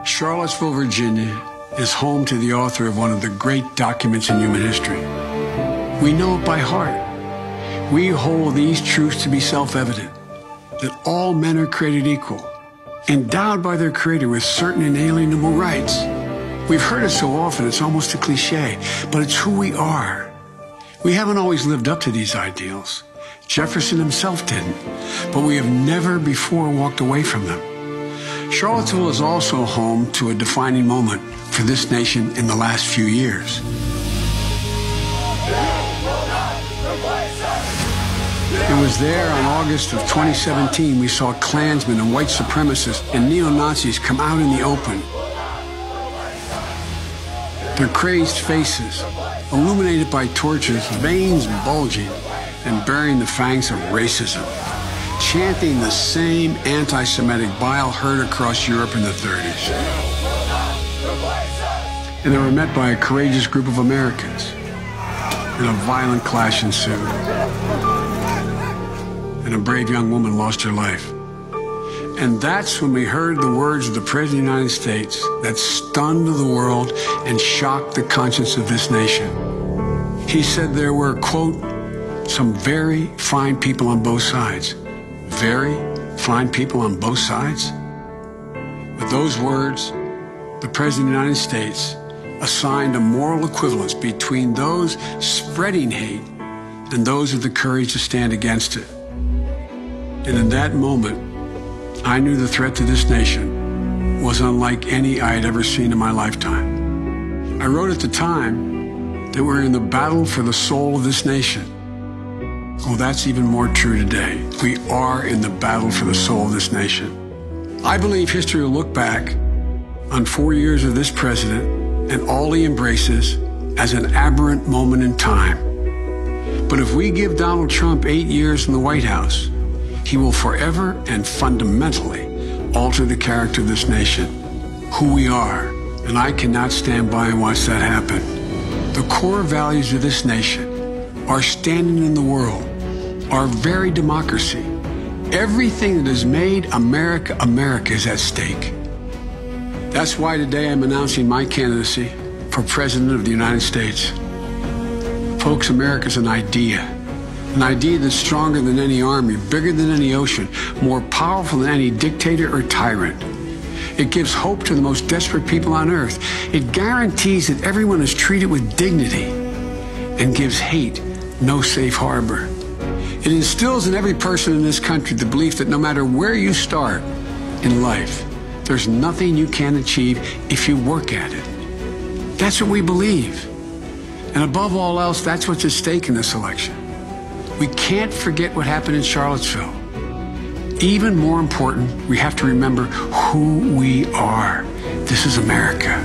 Charlottesville, Virginia is home to the author of one of the great documents in human history. We know it by heart. We hold these truths to be self-evident, that all men are created equal, endowed by their Creator with certain inalienable rights. We've heard it so often, it's almost a cliche, but it's who we are. We haven't always lived up to these ideals. Jefferson himself didn't, but we have never before walked away from them. Charlottesville is also home to a defining moment for this nation in the last few years. It was there on August of 2017 we saw Klansmen and white supremacists and neo-Nazis come out in the open. Their crazed faces, illuminated by torches, veins bulging and bearing the fangs of racism, chanting the same anti-Semitic bile heard across Europe in the 30s. And they were met by a courageous group of Americans, and a violent clash ensued. And a brave young woman lost her life. And that's when we heard the words of the President of the United States that stunned the world and shocked the conscience of this nation. He said there were, quote, some very fine people on both sides. Very fine people on both sides? With those words, the President of the United States assigned a moral equivalence between those spreading hate and those with the courage to stand against it. And in that moment, I knew the threat to this nation was unlike any I had ever seen in my lifetime. I wrote at the time that we're in the battle for the soul of this nation. Well, that's even more true today. We are in the battle for the soul of this nation. I believe history will look back on 4 years of this president and all he embraces as an aberrant moment in time. But if we give Donald Trump 8 years in the White House, he will forever and fundamentally alter the character of this nation, who we are, and I cannot stand by and watch that happen. The core values of this nation, our standing in the world, our very democracy, everything that has made America America is at stake. That's why today I'm announcing my candidacy for President of the United States. Folks, America's an idea that's stronger than any army, bigger than any ocean, more powerful than any dictator or tyrant. It gives hope to the most desperate people on earth. It guarantees that everyone is treated with dignity and gives hate no safe harbor. It instills in every person in this country the belief that no matter where you start in life, there's nothing you can't achieve if you work at it. That's what we believe. And above all else, that's what's at stake in this election. We can't forget what happened in Charlottesville. Even more important, we have to remember who we are. This is America.